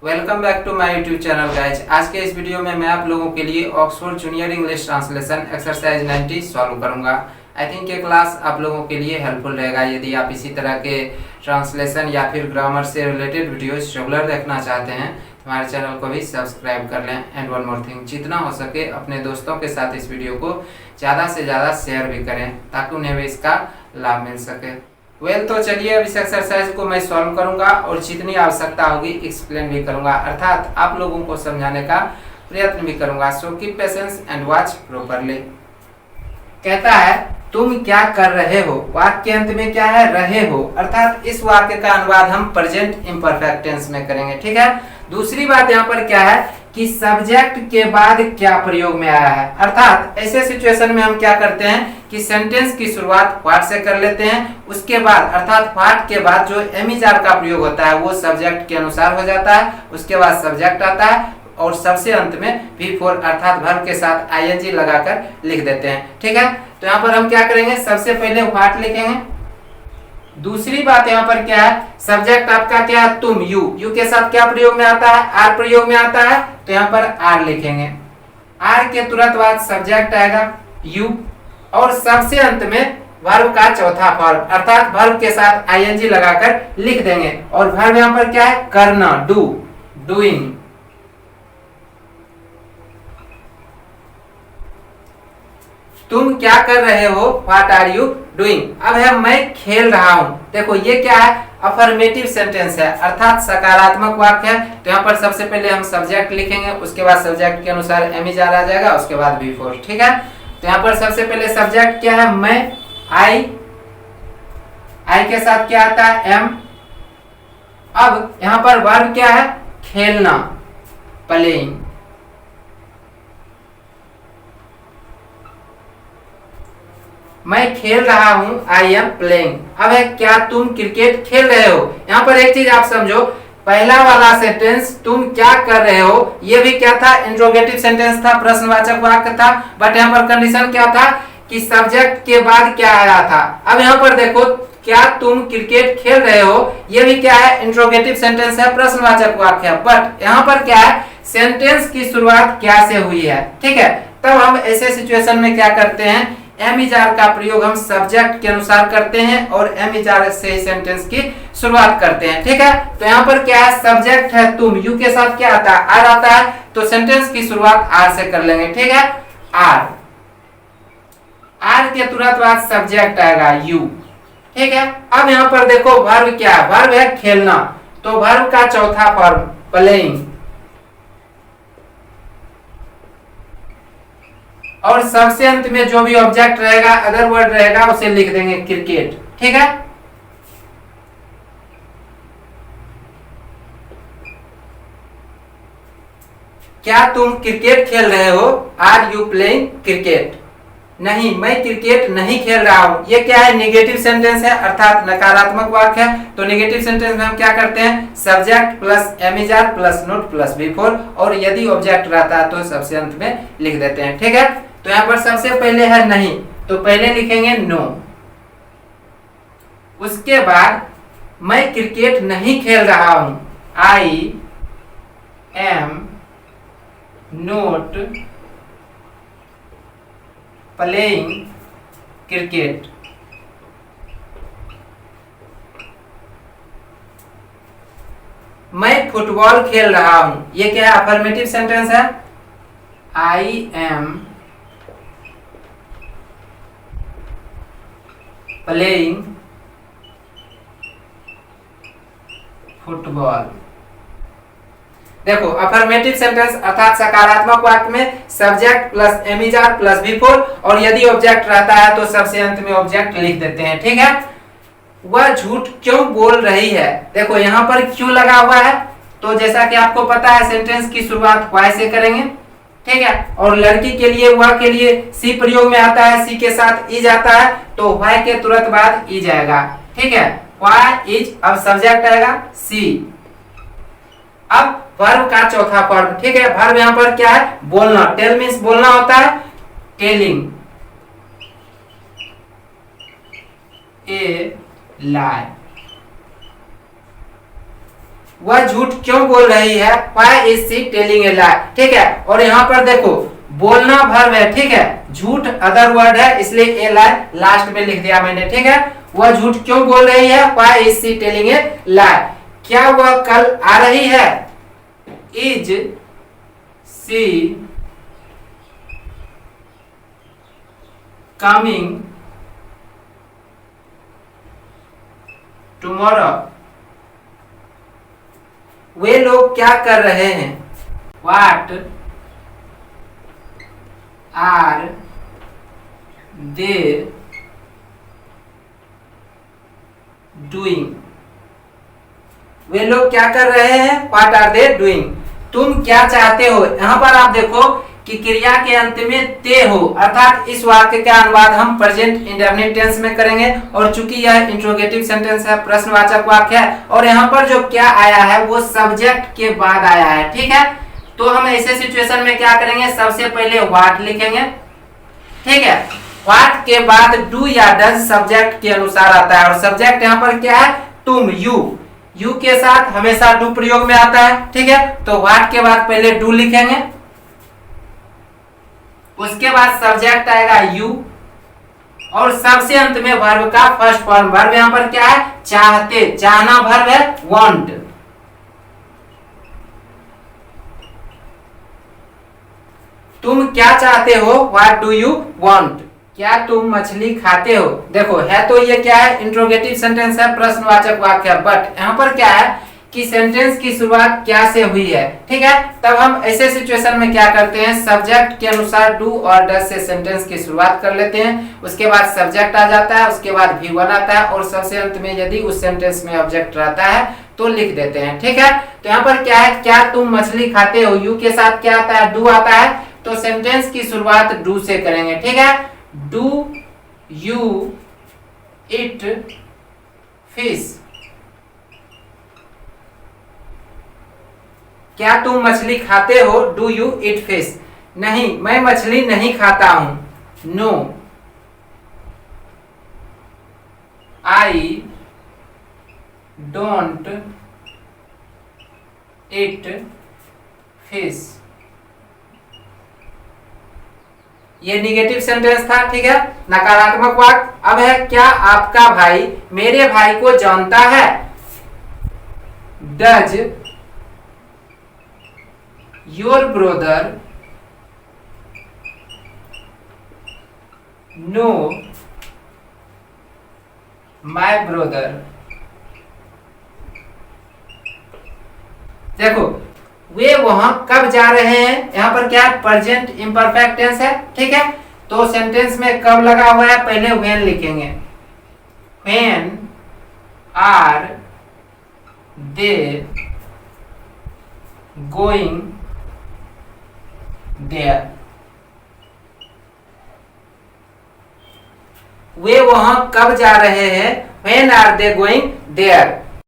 Welcome back to my YouTube channel guys. आज के इस वीडियो में मैं आप लोगों के लिए Oxford junior English translation exercise 90 solve करूंगा। आई थिंक ये क्लास आप लोगों के लिए हेल्पफुल रहेगा यदि आप इसी तरह के ट्रांसलेशन या फिर ग्रामर से रिलेटेड वीडियोस रेगुलर देखना चाहते हैं तो हमारे चैनल को भी सब्सक्राइब कर लें। एंड वन मोर थिंग, जितना हो सके अपने दोस्तों के साथ इस वीडियो को ज़्यादा से ज़्यादा शेयर भी करें ताकि उन्हें भी इसका लाभ मिल सके। तो चलिए अब इस एक्सरसाइज को मैं सॉल्व करूंगा और जितनी आवश्यकता होगी एक्सप्लेन भी करूंगा, अर्थात आप लोगों को समझाने का प्रयत्न भी करूंगा। So keep patience and watch properly. कहता है तुम क्या कर रहे हो, वाक्य अंत में क्या है, रहे हो, अर्थात इस वाक्य का अनुवाद हम प्रेजेंट इम्परफेक्ट टेंस में करेंगे। ठीक है। दूसरी बात यहाँ पर क्या है कि सब्जेक्ट के बाद क्या प्रयोग में आया है, अर्थात ऐसे सिचुएशन में हम क्या करते हैं कि सेंटेंस की शुरुआत व्हाट से कर लेते हैं, उसके बाद अर्थात व्हाट के बाद जो एमिजार का प्रयोग होता है वो सब्जेक्ट के अनुसार हो जाता है, उसके बाद सब्जेक्ट आता है और सबसे अंत में V4 अर्थात वर्ब के साथ ING लगाकर लिख देते हैं। ठीक है। तो यहाँ पर हम क्या करेंगे, सबसे पहले व्हाट लिखेंगे। दूसरी बात यहाँ पर क्या है, सब्जेक्ट आपका क्या है, तुम, यू के साथ क्या प्रयोग में आता है, आर प्रयोग में आता है, तो यहाँ पर आर लिखेंगे। आर के तुरंत बाद सब्जेक्ट आएगा यू और सबसे अंत में वर्ब का चौथा फॉर्म अर्थात वर्ब के साथ ING लगाकर लिख देंगे। और वर्ब यहाँ पर क्या है, करना, डू, डूइंग। तुम क्या कर रहे हो, व्हाट आर यू डूइंग। अब है मैं खेल रहा हूं। देखो ये क्या है, अफर्मेटिव सेंटेंस है अर्थात सकारात्मक वाक्य है। तो यहाँ पर सबसे पहले हम सब्जेक्ट लिखेंगे, उसके बाद सब्जेक्ट के अनुसार एमिजार आ जाएगा, उसके बाद V4। ठीक है। तो यहाँ पर सबसे पहले सब्जेक्ट क्या है, मैं, आई के साथ क्या आता है, एम। अब यहाँ पर वर्ब क्या है, खेलना, प्लेइंग। मैं खेल रहा हूं, आई एम प्लेइंग। अब है क्या तुम क्रिकेट खेल रहे हो। यहाँ पर एक चीज आप समझो, पहला वाला सेंटेंस तुम क्या कर रहे हो ये भी क्या था, इंट्रोगेटिव सेंटेंस था, प्रश्नवाचक वाक्य था। बट यहाँ पर कंडीशन क्या था कि सब्जेक्ट के बाद क्या आया था। अब यहाँ पर देखो क्या तुम क्रिकेट खेल रहे हो ये भी क्या है, इंट्रोगेटिव सेंटेंस है, प्रश्नवाचक वाक्य है। बट यहाँ पर क्या है, सेंटेंस की शुरुआत क्या से हुई है। ठीक है। तब हम ऐसे सिचुएशन में क्या करते हैं, एमिजार का प्रयोग हम सब्जेक्ट के अनुसार करते हैं और एमिजार से ही सेंटेंस की शुरुआत करते हैं। ठीक है। तो यहाँ पर क्या है, सब्जेक्ट है तुम, यू के साथ क्या आता है, आर आता है, तो सेंटेंस की शुरुआत आर से कर लेंगे। ठीक है। आर, आर के तुरंत बाद सब्जेक्ट आएगा यू। ठीक है। अब यहाँ पर देखो वर्ब क्या है, वर्ब है खेलना, तो वर्ब का चौथा फॉर्म प्लेइंग और सबसे अंत में जो भी ऑब्जेक्ट रहेगा, अदर वर्ड रहेगा, उसे लिख देंगे क्रिकेट। ठीक है। क्या तुम क्रिकेट खेल रहे हो, आर यू प्लेइंग क्रिकेट। नहीं, मैं क्रिकेट नहीं खेल रहा हूं। ये क्या है, नेगेटिव सेंटेंस है अर्थात नकारात्मक वाक्य है। तो नेगेटिव सेंटेंस में हम क्या करते हैं, subject plus am is are plus not plus V4 और यदि ऑब्जेक्ट रहता है तो सबसे अंत में लिख देते हैं। ठीक है। तो यहाँ पर सबसे पहले है नहीं, तो पहले लिखेंगे नो। उसके बाद मैं क्रिकेट नहीं खेल रहा हूं, I am note playing cricket. मैं फुटबॉल खेल रहा हूं, ये क्या है, अफर्मेटिव सेंटेंस है, आई एम प्लेइंग फुटबॉल। देखो अफर्मेटिव सेंटेंस अर्थात सकारात्मक वाक्य में subject plus am is are plus V4 और यदि ऑब्जेक्ट रहता है तो सबसे अंत में ऑब्जेक्ट लिख देते हैं। ठीक है। वह झूठ क्यों बोल रही है, देखो यहाँ पर क्यों लगा हुआ है, तो जैसा कि आपको पता है सेंटेंस की शुरुआत वाई से करेंगे। ठीक है। और लड़की के लिए, वह के लिए सी प्रयोग में आता है, सी के साथ ई जाता है, तो वाई के तुरंत बाद ई जाएगा। ठीक है। वाई इज, अब सब्जेक्ट आएगा सी। अब वर्ब का चौथा फॉर्म। ठीक है। वर्ब यहाँ पर क्या है, बोलना, टेल मीन्स बोलना होता है, टेलिंग ए lie। वह झूठ क्यों बोल रही है, why is she telling a lie, ठीक है। और यहाँ पर देखो बोलना वर्ब है, ठीक है, झूठ अदर वर्ड है, इसलिए a lie लास्ट में लिख दिया मैंने, ठीक है। वह झूठ क्यों बोल रही है, why is she telling a lie, क्या वह कल आ रही है, is she coming tomorrow, वे लोग क्या कर रहे हैं, what are they doing, वे लोग क्या कर रहे हैं, what are they doing। तुम क्या चाहते हो, यहाँ पर आप देखो कि क्रिया के अंत में ते हो, अर्थात इस वाक्य का अनुवाद हम प्रेजेंट इंडेफिनिट टेंस में करेंगे। और चूंकि यह इंट्रोगेटिव सेंटेंस है, प्रश्नवाचक वाक्य है, और यहाँ पर जो क्या आया है वो सब्जेक्ट के बाद आया है, ठीक है। तो हम ऐसे सिचुएशन में क्या करेंगे, सबसे पहले व्हाट लिखेंगे, ठीक है। व्हाट के बाद डू या डज सब्जेक्ट के अनुसार आता है, और सब्जेक्ट यहाँ पर क्या है, तुम, यू के साथ हमेशा डू प्रयोग में आता है, ठीक है। तो व्हाट के बाद पहले डू लिखेंगे, उसके बाद सब्जेक्ट आएगा यू, और सबसे अंत में वर्ब का फर्स्ट फॉर्म। वर्ब यहाँ पर क्या है, चाहते, चाहना वर्ब है, वांट। तुम क्या चाहते हो, व्हाट डू यू वांट, क्या तुम मछली खाते हो। देखो है तो ये क्या है, इंट्रोगेटिव सेंटेंस है, प्रश्नवाचक वाक्य है, बट यहाँ पर क्या है कि सेंटेंस की शुरुआत क्या से हुई है, ठीक है। तब हम ऐसे सिचुएशन में क्या करते हैं, सब्जेक्ट के अनुसार डू और डज से सेंटेंस की शुरुआत कर लेते हैं, उसके बाद सब्जेक्ट आ जाता है, उसके बाद V1 आता है, और सबसे अंत में यदि उस सेंटेंस में ऑब्जेक्ट रहता है तो लिख देते हैं, ठीक है। तो यहाँ पर क्या है, क्या तुम मछली खाते हो, यू के साथ क्या आता है, डू आता है, तो सेंटेंस की शुरुआत डू से करेंगे, ठीक है। डू यू इट फिश, क्या तुम मछली खाते हो, डू यू इट फिश, नहीं मैं मछली नहीं खाता हूं, no I don't it fish. ये निगेटिव सेंटेंस था, ठीक है, नकारात्मक वाक्य। अब है क्या आपका भाई मेरे भाई को जानता है, does your brother know my brother. देखो वे वहां कब जा रहे हैं, यहाँ पर क्या प्रेजेंट इम्परफेक्ट टेंस है, ठीक है। तो सेंटेंस में कब लगा हुआ है, पहले व्हेन लिखेंगे, when are they going there, वे वहां कब जा रहे हैं, when are they going there.